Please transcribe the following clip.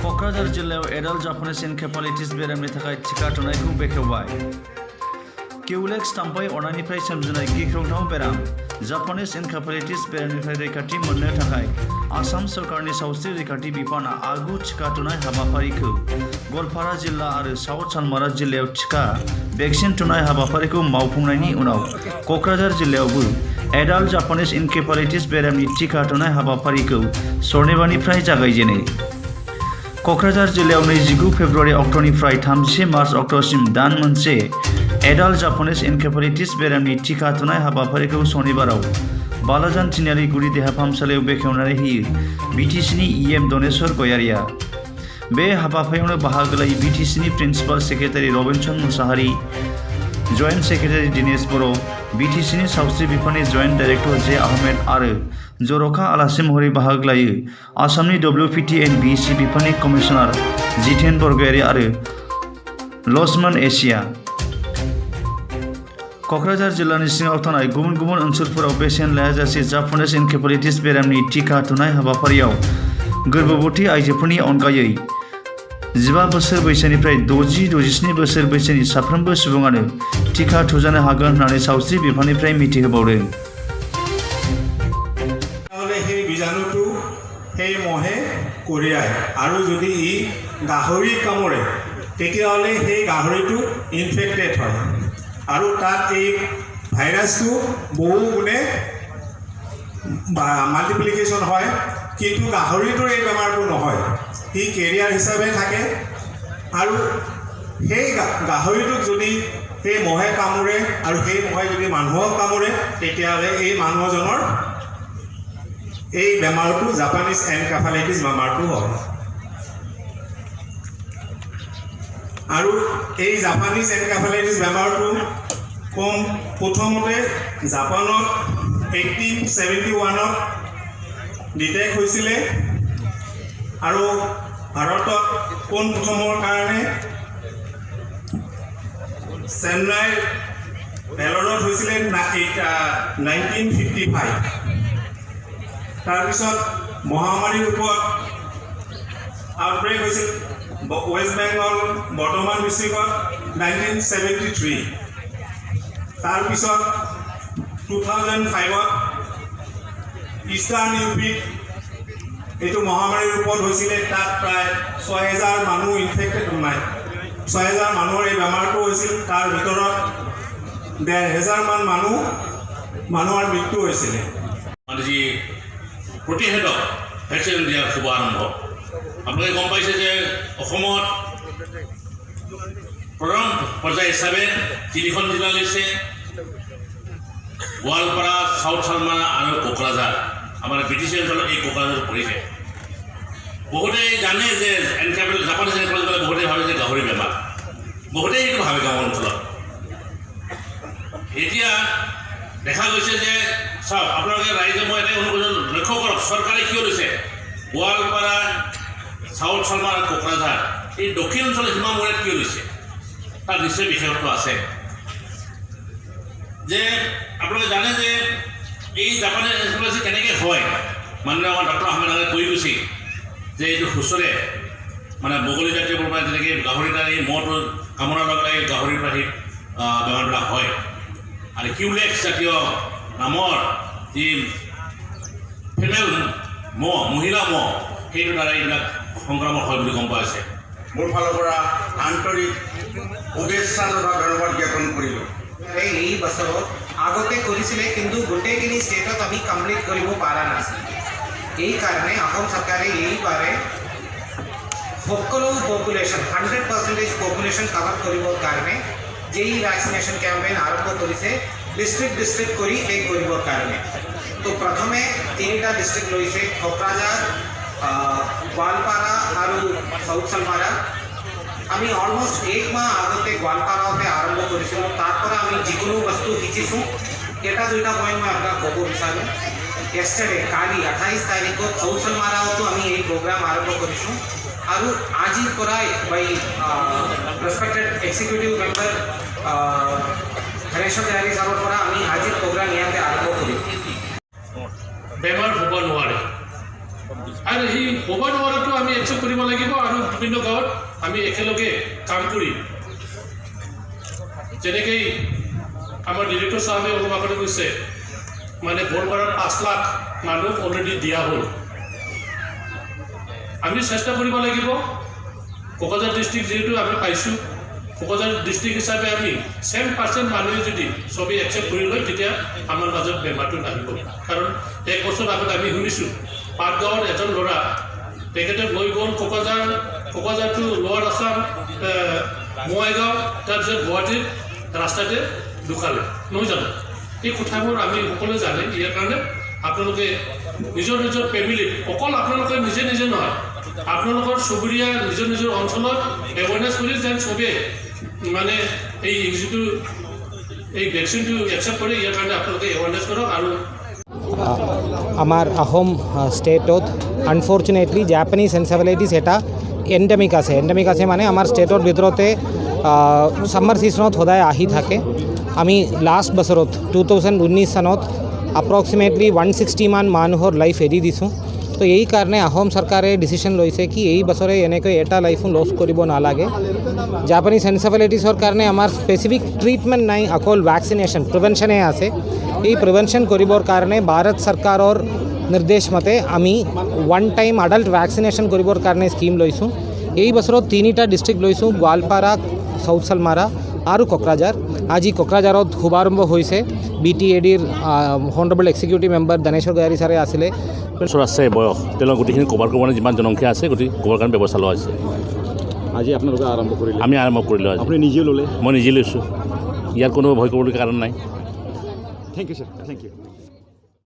क'क्राझार जिल्लायाव adult Japanese एनकेफालाइटिस बेरामनि थाखाय टिका थुनायखौ बेखेवबाय। किउलेक्स थाम्फै अरनायनिफ्राय सोमजिनाय गिख्रंथाव बेराम जापानिस एनकेफालाइटिस बेरामनिफ्राय रैखाथि मोननो थाखाय आसाम सरकारनि सावस्रि रैखाथि बिफाना आगु टिका थुनाय हाबाफारिखौ गवालपारा जिल्ला आरो साउथ सालमारा जिल्लायाव टिका भेक्सिन थुनाय हाबाफारिखौ मावफुंनायनि उनाव क'क्राझार जिल्लायावबो एडाल्ट जापानिस एनकेफालाइटिस बेरामनि टिका थुनाय हाबाफारिखौ सनिबारनिफ्राय जागायजेनो। क'क्राझार जिल्लायाव 29 फेब्रुवारि अक्ट'निफ्राय 30 मार्च अक्ट'सिम दान मोनसे एडाल्ट जापानिस एनकेफालाइटिस बेरामनि टिका थुनाय हाबाफारिखौ सनिबाराव बालाजान तिनालि गुदि देहा फाहामसालियाव बेखेवनानै होयो बिटिसिनि इएम दनेश्वर गयारिया। बे हाबाफारियावनो बाहागो लायो बिटिसिनि principal secretary Robinson Musahary, joint secretary Dinesh Boro', बिटिसिनि सावस्रि बिफाननि जयेन्ट डाइरेक्टर जे आहमेद आरो जर'खा आलासि महरै बाहागो लायो आसामनि WPT एन्ड BC बिफाननि कमिसनार जितेन बरगयारि आरो लक्ष्मण एशिया। क'क्राझार जिल्लानि सिङाव थानाय गुबुन गुबुन ओनसोलफोराव बेसेन लायाजासे जापानिस एनकेफालाइटिस बेरामनि टिका थुनाय हाबाफारियाव गोर्बोबती आइजोफोरनि अनगायै 15 बोसोर बैसोनिफ्राय 60-67 बोसोर बैसोनि साफ्रोमबो सुबुङानो टिका थुजानो हागोन होननानै सावस्रि बिफाननिफ्राय मिथिहोबावदों। সেই বীজাণুটো সেই মহে কঢ়িয়ায় আৰু যদি ই গাহৰি কামোৰে তেতিয়াহ'লে সেই গাহৰিটো ইনফেক্টেড হয় আৰু তাত এই ভাইৰাছটো বহু গুণে মাল্টিপ্লিকেশ্যন হয়, কিন্তু গাহৰিটোৰ এই বেমাৰটো নহয়, ই কেৰিয়াৰ হিচাপে থাকে। আৰু সেই গাহৰিটোক যদি সেই মহে কামোৰে আৰু সেই মহে যদি মানুহক কামোৰে তেতিয়াহ'লে এই মানুহজনৰ এই বেমাৰটো জাপানিজ এনকেফালাইটিছ বেমাৰটো হয়। আৰু এই জাপানিজ এনকেফালাইটিছ বেমাৰটো প্ৰথমতে জাপানত 1871 ডিটেক্ট হৈছিলে আৰু ভাৰতত পোনপ্ৰথমৰ কাৰণে চেন্নাইৰ ভেলোৰত হৈছিলে 1955। তাৰপিছত মহামাৰীৰ ওপৰত আউটব্ৰেক হৈছিল ৱেষ্ট বেংগল বৰ্ধমান ডিষ্ট্ৰিক্টত 1973। তাৰপিছত 2005ত ইষ্টাৰ্ণ ইউপিত এইটো মহামাৰীৰ ওপৰত হৈছিলে, তাত প্ৰায় 6000 মানুহ ইনফেক্টেড নাই, 6000 মানুহৰ এই বেমাৰটো হৈছিল, তাৰ ভিতৰত 1500 মান মানুহৰ মৃত্যু হৈছিলে। যি প্ৰতিষেধক ভেকচিন দিয়াৰ শুভাৰম্ভ আপোনালোকে গম পাইছে যে অসমত প্ৰথম পৰ্যায় হিচাপে 3খন জিলা লৈছে, গোৱালপাৰা, সাউথ চালমাৰা আৰু কোকৰাঝাৰ। আমাৰ BTC অঞ্চলত এই কোকৰাঝাৰ পৰিছে। বহুতেই জানে যে জাপানিজ এনকেফালাইটিছ বহুতেই ভাবে যে গাহৰি বেমাৰ, বহুতেই এইটো ভাবে গাঁও অঞ্চলত। এতিয়া দেখা গৈছে যে চাওক আপোনালোকে ৰাইজে মই এটাই অনুৰোধ লক্ষ্য কৰক, চৰকাৰে কিয় লৈছে গোৱালপাৰা, সাউথ চালমাৰা, কোকৰাঝাৰ এই দক্ষিণ অঞ্চলৰ সীমামূৰত কিয় লৈছে, তাৰ নিশ্চয় বিশেষত্ব আছে। যে আপোনালোকে জানে যে এই জাপানিজ এনকেফালাইটিছ কেনেকৈ হয়, মাননীয় আমাৰ ডক্টৰ আহমেদ আগে কৈ গৈছে যে এইটো সুচৰে মানে বগলী জাতীয় পৰা যেনেকৈ গাহৰি তাৰ এই মহটো কামোৰাৰ লগে লগে গাহৰিৰ পৰা সেই বেমাৰবিলাক হয়। আৰু কিউলেক্স জাতীয় নামৰ যি ফিমেল মহ, মহিলা মহ, সেইটোৰ দ্বাৰা এইবিলাক সংক্ৰমণ হয় বুলি গম পোৱা হৈছে। মোৰ ফালৰ পৰা আন্তৰিক শুভেচ্ছা তথা ধন্যবাদ জ্ঞাপন কৰিলোঁ। এই বছৰত আগতে কৰিছিলে, কিন্তু গোটেইখিনি ষ্টেটত আমি কমপ্লিট কৰিব পৰা নাছিল। এই কাৰণে অসম চৰকাৰে এইবাৰে সকলো পপুলেশ্যন 100% পপুলেশ্যন কভাৰ কৰিবৰ কাৰণে যেই ভ্যাকসিনেশ্যন কেম্পেইন আৰম্ভ কৰিছে ডিষ্ট্ৰিক্ট কৰি শেষ কৰিবৰ কাৰণে। তো প্ৰথমে 3টা ডিষ্ট্ৰিক্ট লৈছে, কোকৰাঝাৰ, গোৱালপাৰা আৰু সাউথ চালমাৰা। আমি অলমোষ্ট 1 মাহ আগতে গোৱালপাৰাতে আৰম্ভ কৰিছিলোঁ। তাৰ পৰা আমি যিকোনো বস্তু শিকিছোঁ। এটা দুটা পইণ্ট মই আপোনাক ক'ব বিচাৰোঁ। yesterday কালি 28 তাৰিখত সাউথ চালমাৰাতো আমি এই প্ৰগ্ৰাম আৰম্ভ কৰিছোঁ আৰু আজিৰ পৰাই বাই ৰেসপেক্টেড এক্সিকিউটিভ মেম্বাৰ হৰেশ্বৰ জয়াৰী ছাৰৰ পৰা আমি আজিৰ প্ৰগ্ৰাম ইয়াতে আৰম্ভ কৰিম। বেমাৰ হ'ব নোৱাৰে আৰু সেই হ'ব নোৱাৰাটো আমি একচেপ্ট কৰিব লাগিব আৰু বিভিন্ন গাঁৱত আমি একেলগে কাম কৰি যেনেকৈ আমাৰ ডিৰেক্টৰ চাহাবে অলপ আগতে কৈছে মানে বৰপাৰাত 5 লাখ মানুহ অলৰেডি দিয়া হ'ল আমি চেষ্টা কৰিব লাগিব কোকৰাঝাৰ ডিষ্ট্ৰিক্ট যিহেতু আমি পাইছোঁ কোকৰাঝাৰ ডিষ্ট্ৰিক্ট হিচাপে আমি 7% মানুহে যদি চবেই একচেপ্ট কৰি লয় তেতিয়া আমাৰ মাজত বেমাৰটো নাহিব কাৰণ 1 বছৰ আগত আমি শুনিছোঁ পাটগাঁৱত এজন ল'ৰা তেখেতে লৈ গ'ল কোকৰাঝাৰ টু লোৱাৰ আছাম বঙাইগাঁও তাৰপিছত গুৱাহাটীত ৰাস্তাতে ঢুকালে নহয় জানো এই কথাবোৰ আমি সকলোৱে জানে ইয়াৰ কাৰণে আপোনালোকে নিজৰ নিজৰ ফেমিলিত অকল আপোনালোকে নিজে নিজে নহয় আপোনালোকৰ চুবুৰীয়া নিজৰ নিজৰ অঞ্চলত এৱাৰনেছ কৰি যেন চবেই মানে এই যিটো এই ভেকচিনটো একচেপ্ট কৰে ইয়াৰ কাৰণে আপোনালোকে এৱাৰনেছ কৰক আৰু আমাৰ আহোম ষ্টেটত আনফৰ্চুনেটলি জাপানিজ এনচেফেলাইটিছ এটা এণ্ডেমিক আছে মানে আমাৰ ষ্টেটৰ ভিতৰতে ছামাৰ ছিজনত সদায় আহি থাকে আমি লাষ্ট বছৰত 2019 চনত এপ্ৰক্সিমেটলি 160 মান মানুহৰ লাইফ এৰি দিছোঁ তো এই কাৰণে আহোম চৰকাৰে ডিচিশ্যন লৈছে কি এই বছৰে এনেকৈ এটা লাইফো লছ কৰিব নালাগে জাপানিজ এনচেফেলাইটিছৰ কাৰণে আমাৰ স্পেচিফিক ট্ৰিটমেণ্ট নাই অকল ভেকচিনেশ্যন প্ৰিভেনশ্যনে আছে এই প্ৰিভেনশ্যন কৰিবৰ কাৰণে ভাৰত চৰকাৰৰ নিৰ্দেশ মতে আমি ওৱান টাইম আডাল্ট ভেকচিনেশ্যন কৰিবৰ কাৰণে স্কিম লৈছোঁ এই বছৰত 3টা ডিষ্ট্ৰিক্ট লৈছোঁ গোৱালপাৰা সাউথ সালমাৰা আৰু কোকৰাঝাৰ আজি কোকৰাঝাৰত শুভাৰম্ভ হৈছে BTADৰ হনৰেবল এক্সিকিউটিভ মেম্বাৰ দানেশ্বৰ গয়াৰী ছাৰে আছিলে বছৰ আছে বয়স তেওঁলোক গোটেইখিনি কভাৰ কৰিব কাৰণে যিমান জনসংখ্যা আছে গোটেই কভাৰ কাৰণে ব্যৱস্থা লোৱা হৈছে আজি আপোনালোকে আৰম্ভ কৰিলে আমি আৰম্ভ কৰিলোঁ আজি আপুনি নিজেও ল'লে মই নিজে লৈছোঁ ইয়াৰ কোনো ভয় কৰিবলগীয়া কাৰণ নাই thank you sir thank U